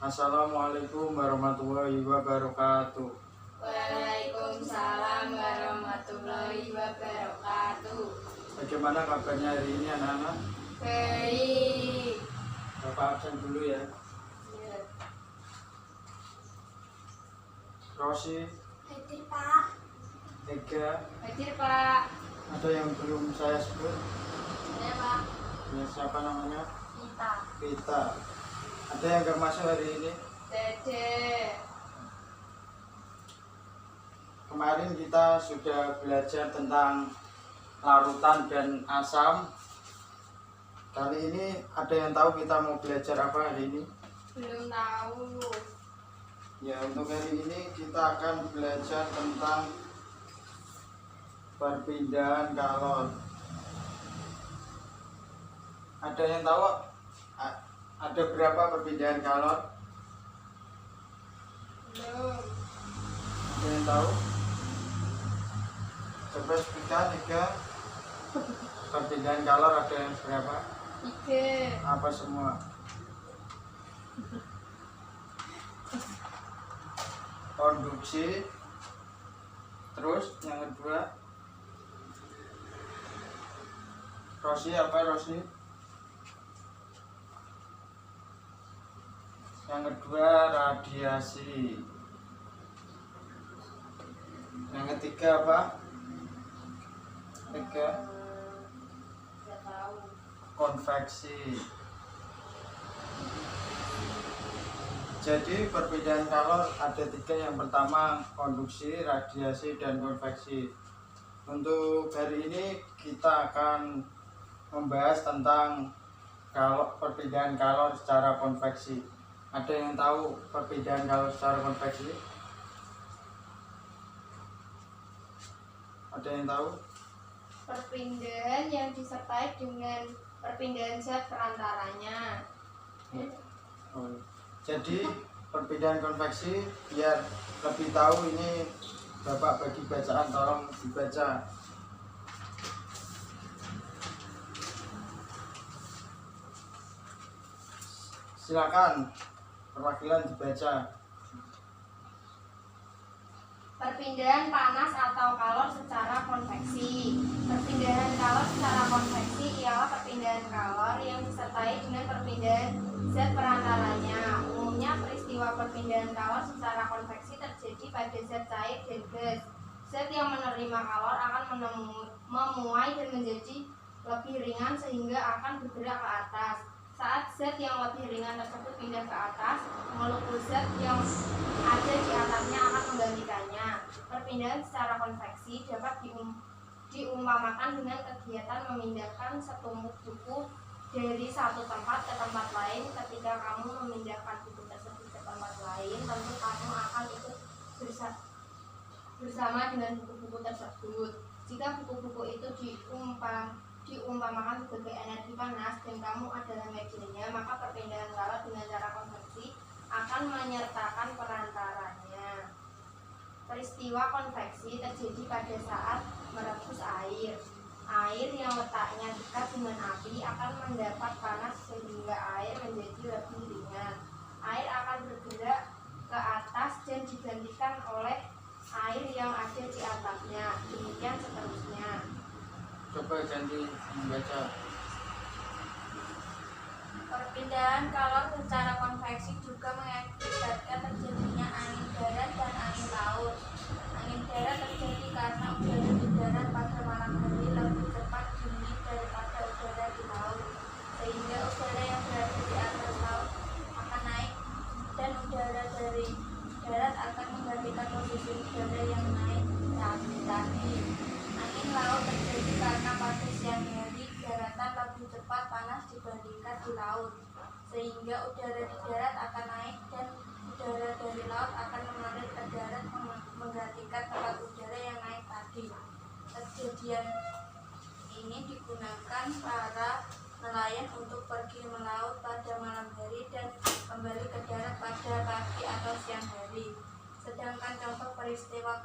Assalamualaikum warahmatullahi wabarakatuh. Waalaikumsalam warahmatullahi wabarakatuh. Bagaimana kabarnya hari ini anak-anak? Baik. Bapak absen dulu ya. Rosi, Hadir Pak. Ega, Hadir Pak. ada yang belum saya sebut? Saya Pak. Ya, siapa namanya? Kita. Pita. Ada yang gak masuk hari ini? Dede. Kemarin kita sudah belajar tentang larutan dan asam. Kali ini ada yang tahu kita mau belajar apa hari ini? Belum tahu. Ya, untuk hari ini kita akan belajar tentang perpindahan kalor. Ada yang tahu ada berapa perpindahan kalor? Belum. Ada yang tahu? Coba sebutkan 3 perpindahan kalor ada yang berapa? 3. Apa semua? Konduksi. Terus yang kedua, Rosi apa Rosi? Yang kedua radiasi. Yang ketiga apa? Tiga, Tidak tahu. konveksi. Jadi perbedaan kalor ada 3. Yang pertama konduksi, radiasi, dan konveksi. Untuk hari ini kita akan membahas tentang perbedaan kalor secara konveksi. Ada yang tahu perbedaan kalor secara konveksi? Ada yang tahu? Perpindahan yang disertai dengan perpindahan zat perantaranya. Oh. Jadi perbedaan konveksi, biar lebih tahu ini Bapak bagi bacaan, tolong dibaca. Silakan perwakilan dibaca. Perpindahan panas atau kalor secara konveksi. Perpindahan kalor secara konveksi ialah perpindahan kalor yang disertai dengan perpindahan zat perantaranya. Umumnya peristiwa perpindahan kalor secara konveksi terjadi pada zat cair dan gas. Zat yang menerima kalor akan memuai dan menjadi lebih ringan sehingga akan bergerak ke atas. Saat zat yang lebih ringan tersebut pindah ke atas, molekul zat yang ada di atasnya akan menggantikannya. Perpindahan secara konveksi dapat diumpamakan dengan kegiatan memindahkan setumpuk buku dari satu tempat ke tempat lain. Ketika kamu memindahkan buku tersebut ke tempat lain, tentu kamu akan ikut bersama dengan buku-buku tersebut. Jika buku-buku itu diumpamakan sebagai energi panas dan kamu adalah medianya, maka perpindahan kalor dengan cara konveksi akan menyertakan perantaranya. Peristiwa konveksi terjadi pada saat merebus air. Air yang letaknya dekat dengan api akan mendapat panas sehingga air menjadi lebih ringan. Air akan bergerak ke atas dan digantikan oleh air yang ada di atapnya. Demikian seterusnya. Coba ganti membaca. Perpindahan kalor secara konveksi juga mengakibatkan terjadinya angin darat dan angin laut. Angin darat terjadi karena udara di darat pada malam hari lebih cepat dingin daripada udara di laut, sehingga udara yang berada di atas laut akan naik dan udara dari darat akan menggantikan posisi udara yang naik tadi. Angin laut terjadi karena pada siang hari daratan lebih cepat panas dibandingkan di laut, sehingga udara di darat akan naik dan udara dari laut akan mengalir ke darat menggantikan tempat udara yang naik tadi. Kejadian ini digunakan para nelayan untuk pergi melaut pada malam hari dan kembali ke darat pada pagi atau siang hari. Sedangkan contoh peristiwa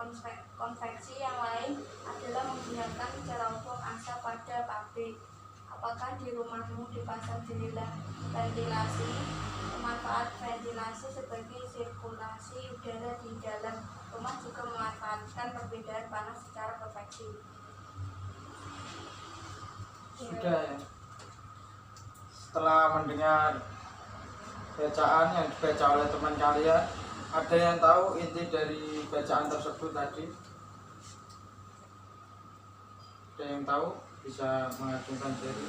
konveksi yang lain adalah menggunakan cerobong asap pada pabrik. Apakah di rumahmu dipasang jendela ventilasi? Manfaat ventilasi sebagai sirkulasi udara di dalam rumah juga memanfaatkan perbedaan panas secara konveksi. Sudah ya. Setelah mendengar bacaan yang dibaca oleh teman kalian, ada yang tahu inti dari bacaan tersebut tadi? Ada yang tahu? Bisa mengacungkan jari.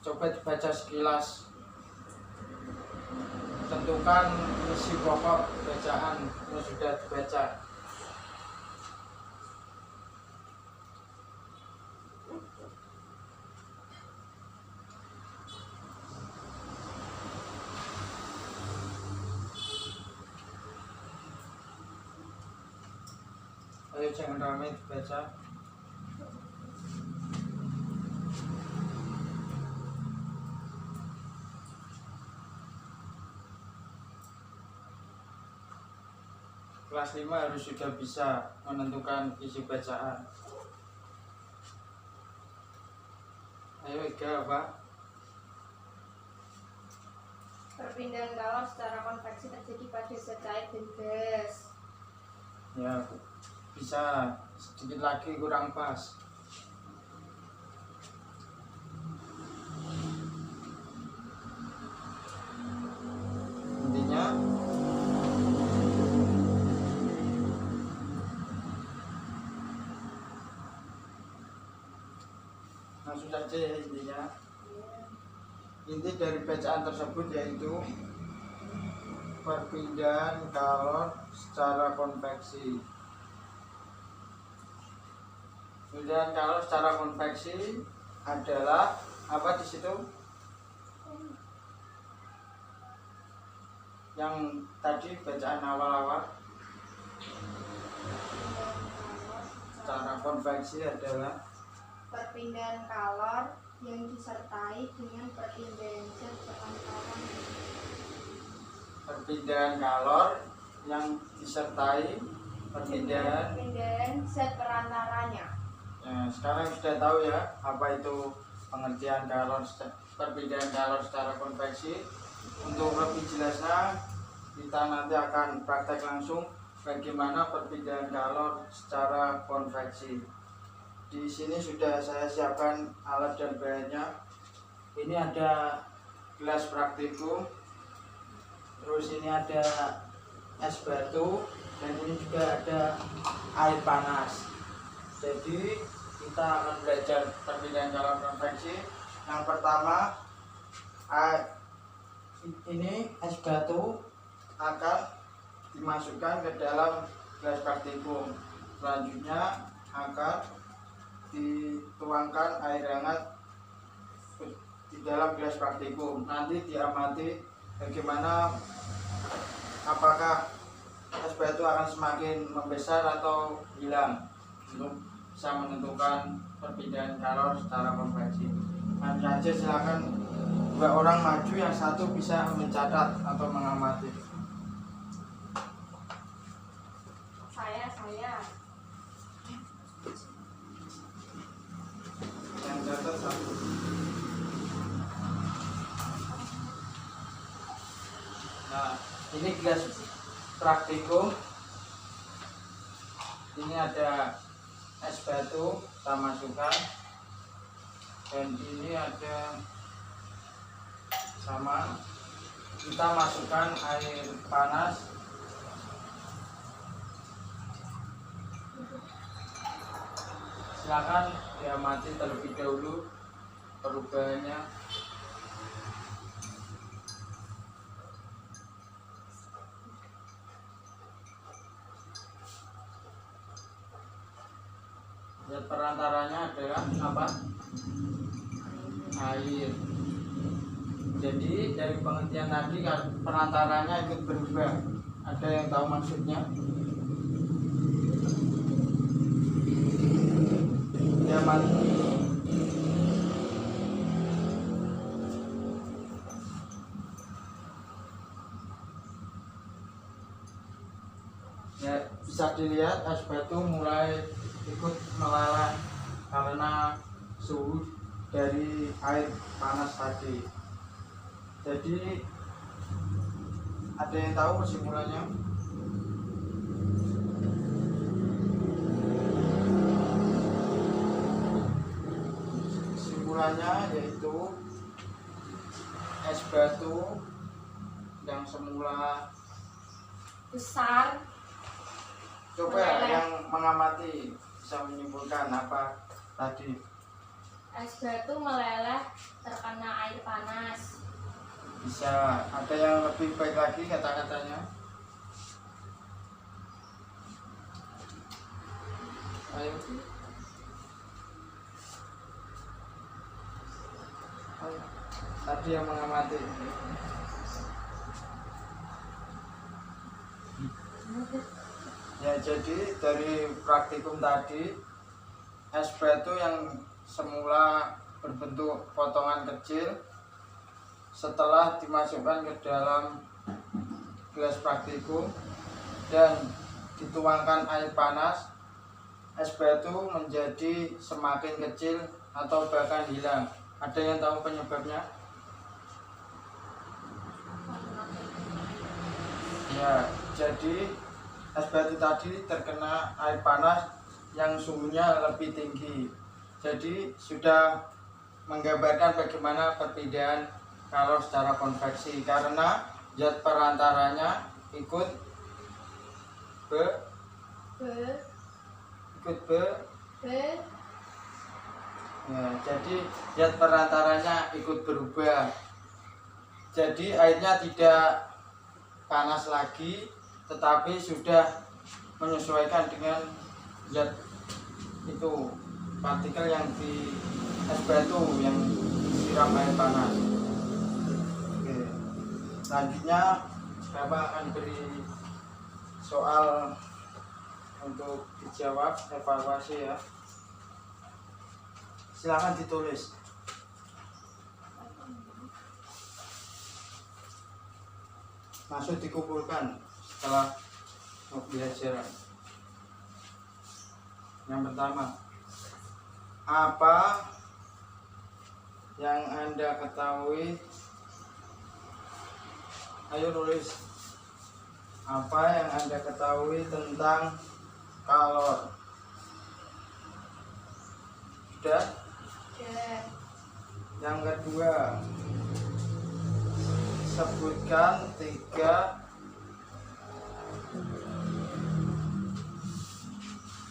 Coba dibaca sekilas. Tentukan isi pokok bacaan yang sudah dibaca. Ayo jangan ramai dibaca. Kelas 5 harus sudah bisa menentukan isi bacaan. Ayo Iga apa? Perpindahan kalor secara konveksi terjadi pada zat cair dan gas. Ya, bisa sedikit lagi kurang pas. Intinya langsung saja ya intinya. Inti dari bacaan tersebut yaitu perpindahan kalor secara konveksi. Perpindahan kalor secara konveksi adalah apa di situ? Yang tadi bacaan awal-awal. Secara konveksi adalah Perpindahan kalor yang disertai dengan perpindahan zat perantaraan. Perpindahan kalor yang disertai perpindahan zat perantaranya. ya, sekarang sudah tahu ya apa itu pengertian perpindahan kalor secara konveksi. Untuk lebih jelasnya kita nanti akan praktek langsung bagaimana perpindahan kalor secara konveksi. Di sini sudah saya siapkan alat dan bahannya. Ini ada gelas praktikum, terus ini ada es batu, dan ini juga ada air panas. Jadi kita akan belajar perpindahan kalor konveksi. Yang pertama, ini es batu akan dimasukkan ke dalam gelas praktikum. Selanjutnya akan dituangkan air hangat di dalam gelas praktikum. Nanti diamati bagaimana apakah es batu akan semakin membesar atau hilang untuk bisa menentukan perpindahan kalor secara konveksi. Nanti saja silakan dua orang maju, yang satu bisa mencatat atau mengamati. Saya. Yang catat satu. Nah, ini gelas praktikum. Ini ada es batu kita masukkan, dan ini ada sama, kita masukkan air panas. Silakan diamati terlebih dahulu perubahannya. Dan perantaranya adalah apa? Air. Jadi dari pengertian tadi perantaranya ikut berubah. Ada yang tahu maksudnya? Diamati. Ya, bisa dilihat es batu mulai ikut meleleh karena suhu dari air panas tadi. Jadi ada yang tahu kesimpulannya? Kesimpulannya yaitu es batu yang semula besar coba meleleh. yang mengamati bisa menyimpulkan apa tadi. Es batu meleleh terkena air panas. Bisa ada yang lebih baik lagi kata-katanya? Ayo. Ayo. Tadi yang mengamati. Ya, jadi dari praktikum tadi es batu yang semula berbentuk potongan kecil setelah dimasukkan ke dalam gelas praktikum dan dituangkan air panas, es batu menjadi semakin kecil atau bahkan hilang. Ada yang tahu penyebabnya? Ya, jadi es batu tadi terkena air panas yang suhunya lebih tinggi. Jadi sudah menggambarkan bagaimana perbedaan kalor secara konveksi karena zat perantaranya ikut ya, jadi zat perantaranya ikut berubah. Jadi airnya tidak panas lagi, tetapi sudah menyesuaikan dengan zat itu, partikel yang di es batu yang disiram air panas. Oke. Selanjutnya Bapak akan beri soal untuk dijawab, evaluasi ya. Silakan ditulis. Masuk dikumpulkan setelah pembelajaran. Yang pertama, apa yang Anda ketahui? Ayo nulis. Apa yang Anda ketahui tentang kalor? Sudah? Yang kedua, sebutkan 3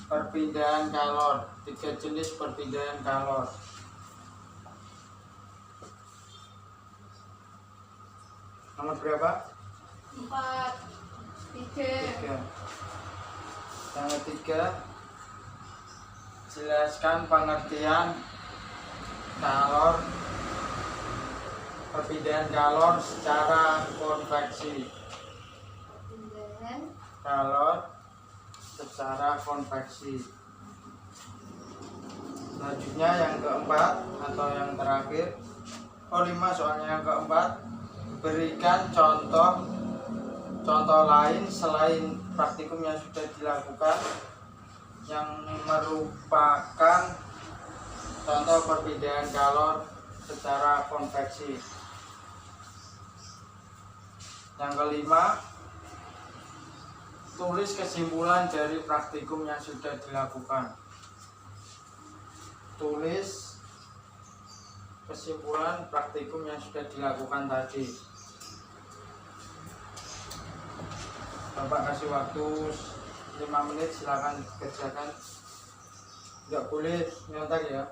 perpindahan kalor, 3 jenis perpindahan kalor. Nomor berapa? 4, 3. Yang ketiga, jelaskan pengertian kalor, perpindahan kalor secara konveksi. Perpindahan Kalor secara konveksi. Selanjutnya yang keempat atau yang terakhir, 5 soalnya. Yang keempat, berikan contoh lain selain praktikum yang sudah dilakukan yang merupakan contoh perpindahan kalor secara konveksi. Yang kelima, tulis kesimpulan dari praktikum yang sudah dilakukan. Tulis kesimpulan praktikum yang sudah dilakukan tadi. Bapak kasih waktu 5 menit, silakan kerjakan. Tidak boleh nyontek ya.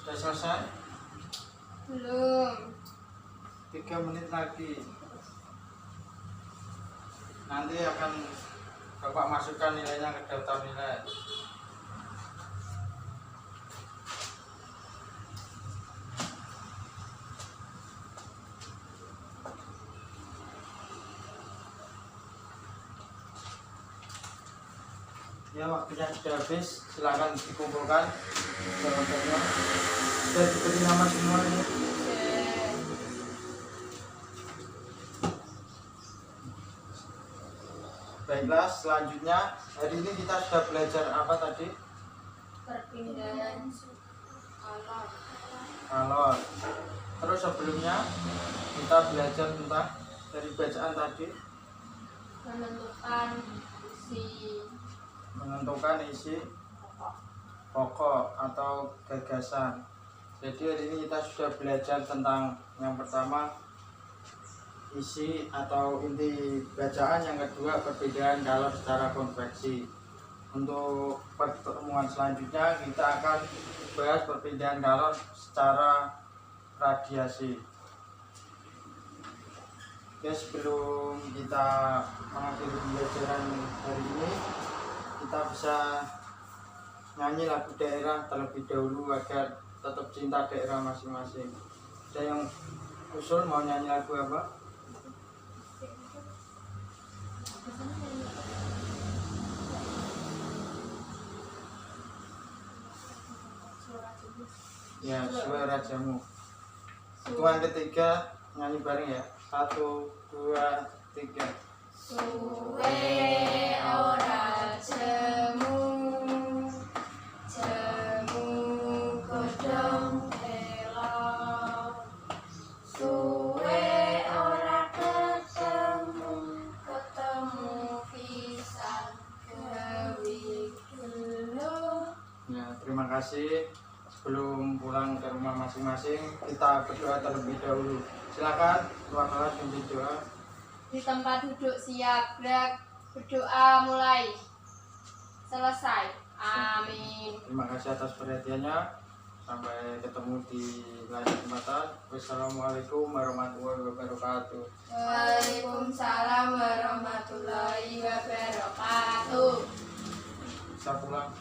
Sudah selesai? belum. 3 menit lagi. Nanti akan Bapak masukkan nilainya ke daftar nilai. Ya, waktunya sudah habis, silakan dikumpulkan jawabannya. Sudah diberi nama semua ini. Baiklah, selanjutnya hari ini kita sudah belajar apa tadi? Perpindahan Kalor. Terus sebelumnya kita belajar tentang dari bacaan tadi menentukan isi pokok atau gagasan. Jadi hari ini kita sudah belajar tentang yang pertama isi atau inti bacaan, yang kedua perbedaan kalor secara konveksi. Untuk pertemuan selanjutnya kita akan bahas perbedaan kalor secara radiasi. Oke, sebelum kita mengakhiri pembelajaran hari ini, kita bisa nyanyi lagu daerah terlebih dahulu agar tetap cinta daerah masing-masing. Ada yang usul mau nyanyi lagu apa? Ya, suara jamu. Hitungan ketiga nyanyi bareng ya. 1, 2, 3. Suwe ora jemu, jemu godhong tela. Suwe ora ketemu, ketemu pisan gawi gelo. Ya, terima kasih. Sebelum pulang ke rumah masing-masing, kita berdoa terlebih dahulu. Silakan, tuan kelas pimpin doa. Di tempat duduk siap, gerak, berdoa mulai. Selesai. Amin. Terima kasih atas perhatiannya. Sampai ketemu di lain kesempatan. Wassalamualaikum warahmatullahi wabarakatuh. Waalaikumsalam warahmatullahi wabarakatuh. Bisa pulang.